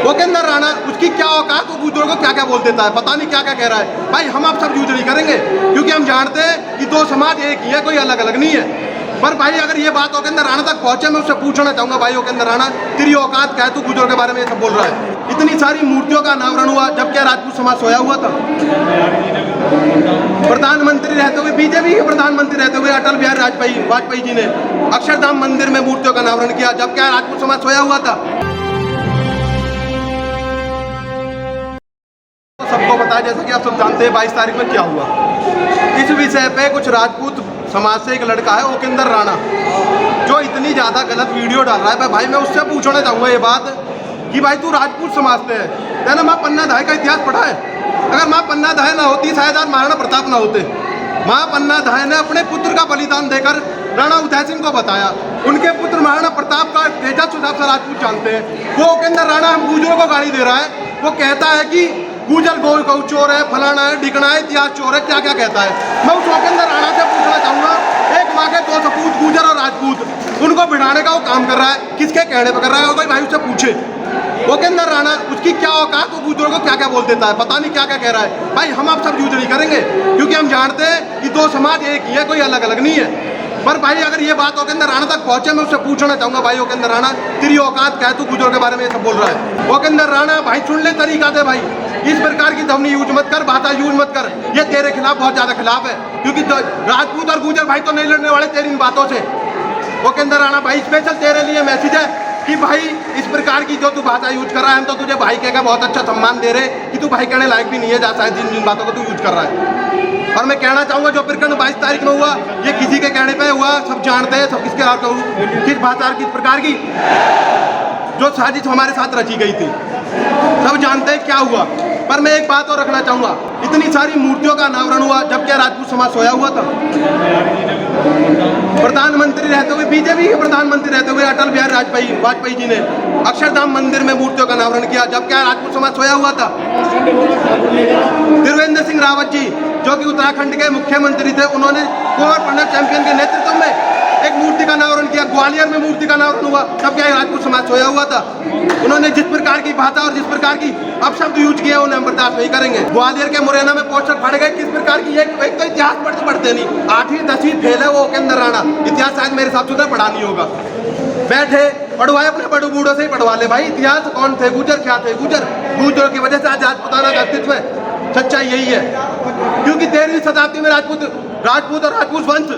ओकेंद्र राणा, उसकी क्या औकात, वो गुजरों को क्या क्या बोल देता है, पता नहीं क्या क्या कह रहा है। भाई हम आप सब यूज नहीं करेंगे, क्योंकि हम जानते हैं कि दो समाज एक ही है, कोई अलग अलग नहीं है। पर भाई अगर ये बात ओकेंद्र राणा तक पहुंचे, मैं उससे पूछना चाहूंगा, भाई ओकेंद्र राणा, तेरी औकात क्या है, तू गुजरों के बारे में ये सब बोल रहा है। इतनी सारी मूर्तियों का अनावरण हुआ, जब क्या राजपूत समाज सोया हुआ था। प्रधानमंत्री रहते हुए, बीजेपी के प्रधानमंत्री रहते हुए अटल बिहारी वाजपेयी जी ने अक्षरधाम मंदिर में मूर्तियों का अनावरण किया, जब क्या राजपूत समाज सोया हुआ था। सबको बताया, जैसा कि आप सब जानते हैं 22 तारीख में क्या हुआ। इस विषय पे कुछ राजपूत समाज से एक लड़का है ओकेंद्र राणा, जो इतनी ज़्यादा गलत वीडियो डाल रहा है। भाई मैं उससे पूछना चाहूँगा ये बात कि भाई तू राजपूत समाज से है ना, माँ पन्ना धाय का इतिहास पढ़ा है? अगर माँ पन्ना धाय ना होती, शायद आज महाराणा प्रताप ना होते। माँ पन्ना धाय ने अपने पुत्र का बलिदान देकर राणा उदय सिंह को बताया। उनके पुत्र महाराणा प्रताप का तेजस सुधार से राजपूत जानते हैं। वो ओकेंद्र राणा हम गुजरों को गाली दे रहा है, वो कहता है कि गुजर गौ चोर है, फलाना है, ढिकना है, इतिहास चोर है, क्या क्या कहता है। मैं उस ओकेंद्र राणा से पूछना चाहूँगा, एक माँ के दो सपूत गुजर और राजपूत, उनको बिठाने का वो काम कर रहा है, किसके कहने पर कर रहा है? कोई भाई उससे पूछे। ओकेंद्र राणा, उसकी क्या औकात, वो गुजरों को क्या क्या बोल देता है, पता नहीं क्या क्या कह रहा है। भाई हम आप सब यूज नहीं करेंगे, क्योंकि हम जानते हैं कि दो समाज एक ही है, कोई अलग अलग नहीं है। पर भाई अगर ये बात ओकेंद्र राणा तक पहुंचे, मैं उससे पूछना चाहूंगा, भाई ओकेंद्र राणा, तेरी औकात क्या है, तू गुजरों के बारे में ये सब बोल रहा है। ओकेंद्र राणा भाई सुन ले तरीका से, भाई इस प्रकार की ध्वनि यूज मत कर, भाषा यूज मत कर, ये तेरे खिलाफ बहुत ज्यादा खिलाफ है, क्योंकि राजपूत और गुजर भाई तो नहीं लड़ने वाले तेरी इन बातों से। ओकेंद्र राणा भाई स्पेशल तेरे लिए मैसेज है कि भाई इस प्रकार की जो तू भाषा यूज कर रहा है, हम तो तुझे भाई कहकर बहुत अच्छा सम्मान दे रहे कि तू भाई कहने लायक भी नहीं है, शायद जिन बातों को तू यूज कर रहा है। और मैं कहना चाहूंगा, जो प्रकरण 22 तारीख में हुआ, ये किसी के कहने पे हुआ, सब जानते हैं, सब किसके किस भाषा किस प्रकार की जो साजिश हमारे साथ रची गई थी, सब जानते हैं क्या हुआ। पर मैं एक बात और रखना चाहूंगा, इतनी सारी मूर्तियों का अनावरण हुआ, जब क्या राजपूत समाज सोया हुआ था। प्रधानमंत्री रहते हुए, बीजेपी के प्रधानमंत्री रहते हुए अटल बिहारी वाजपेयी जी ने अक्षरधाम मंदिर में मूर्तियों का अनावरण किया, जब क्या राजपूत समाज सोया हुआ था। त्रिवेंद्र सिंह रावत जी, जो कि उत्तराखंड के मुख्यमंत्री थे, उन्होंने कुंवर पंडा चैंपियन के नेतृत्व में एक मूर्ति का अनावरण किया। ग्वालियर में मूर्ति का अनावरण हुआ, तब क्या राजपूत समाज सोया हुआ था। उन्होंने जिस प्रकार की भाषा और जिस प्रकार की अपशब्द यूज किया, उन्हें हम बर्दाश्त नहीं करेंगे। ग्वालियर के मुरैना में पोस्टर फाड़े गए, किस प्रकार की, एक तो इतिहास पढ़ते नहीं, 8वीं 10वीं फेल है वो ओकेंद्र राणा, इतिहास शायद मेरे हिसाब से पढ़ा नहीं होगा। बैठे पढ़वाए, अपने बड़ू बूढ़ों से ही पढ़वा ले भाई, इतिहास कौन थे, गुजर क्या थे, गुजरों की वजह से आज राजपूताना का अस्तित्व है। सच्चाई यही है, क्योंकि 13वीं शताब्दी में राजपूत और राजपूत वंश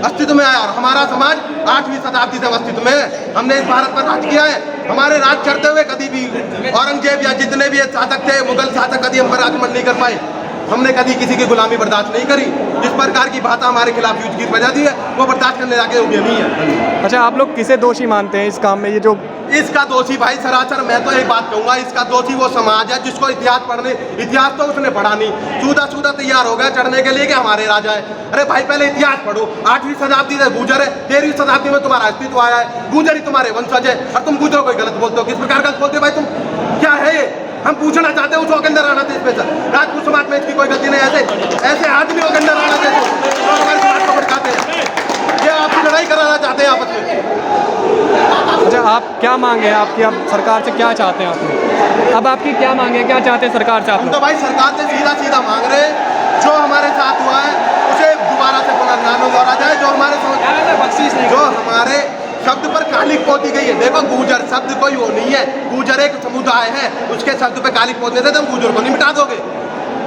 अस्तित्व में आया, और हमारा समाज 8वीं शताब्दी से अस्तित्व में है। हमने इस भारत पर राज किया है। हमारे राज करते हुए कभी भी औरंगजेब या जितने भी शासक थे, मुगल शासक, कभी हम पर आक्रमण नहीं कर पाए। हमने कभी किसी की गुलामी बर्दाश्त नहीं करी। जिस प्रकार की भाषा हमारे खिलाफ यूज की वजह दी है, वो बर्दाश्त करने लायक योग्य नहीं है। अच्छा, आप लोग किसे दोषी मानते हैं इस काम में? ये जो इसका दोषी भाई सरासर मैं तो एक बात कहूंगा, इसका दोषी वो समाज है जिसको इतिहास तो उसने पढ़ा नहीं, सूदा तैयार हो गया चढ़ने के लिए कि हमारे राजा है। अरे भाई पहले इतिहास पढ़ो, 8वीं शताब्दी से गुजर है, 13वीं शताब्दी में तुम्हारा अस्तित्व आया है, गुजर ही तुम्हारे वंशज है, और तुम गुजरों को गलत बोलते हो। किस प्रकार गलत बोलते हो भाई तुम? क्या है ये? हम पूछना चाहते हैं उस ओकेंद्र राणा से स्पेशल, राजपूत समाज में इसकी कोई गलती नहीं। ऐसे आदमी ओकेंद्र राणा से हमारे समाज को भड़काते हैं, ये आपकी लड़ाई कराना चाहते हैं आपस में। अच्छा, आप क्या मांगे हैं? आपकी आप सरकार से क्या चाहते हैं? आप अब आपकी क्या मांगे, क्या चाहते हैं सरकार से? आप तो भाई सरकार से सीधा मांग रहे, जो हमारे साथ हुआ है उसे दोबारा से पुनर्निर्माण दोहरा जाए, जो हमारे शब्द पर कालिक पोती गई है। देखो, गुजर शब्द कोई वो नहीं है, गुजर एक समुदाय है, उसके शब्द पे कालिक पोतने से तुम गुजर को नहीं मिटा दोगे।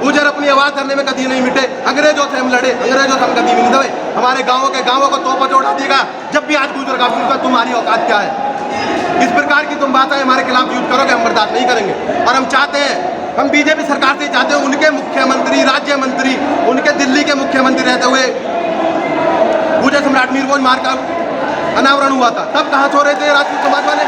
गुजर अपनी आवाज करने में कभी नहीं मिटे। अंग्रेजों से हम लड़े, अंग्रेजों से हम कभी नहीं दबे। हमारे गाँवों को तोपा जोड़ा देगा, जब भी आज गुजर का सुनकर तुम्हारी औकात क्या है। इस प्रकार की तुम बातें हमारे खिलाफ यूज करोगे, हम बर्दाश्त नहीं करेंगे। और हम चाहते हैं, हम बीजेपी सरकार से चाहते हैं, उनके मुख्यमंत्री, राज्य मंत्री, उनके दिल्ली के मुख्यमंत्री रहते हुए गुजर सम्राट मीर भोज मार्ग का अनावरण हुआ था, तब कहाँ सो रहे थे राजपूत समाज वाले?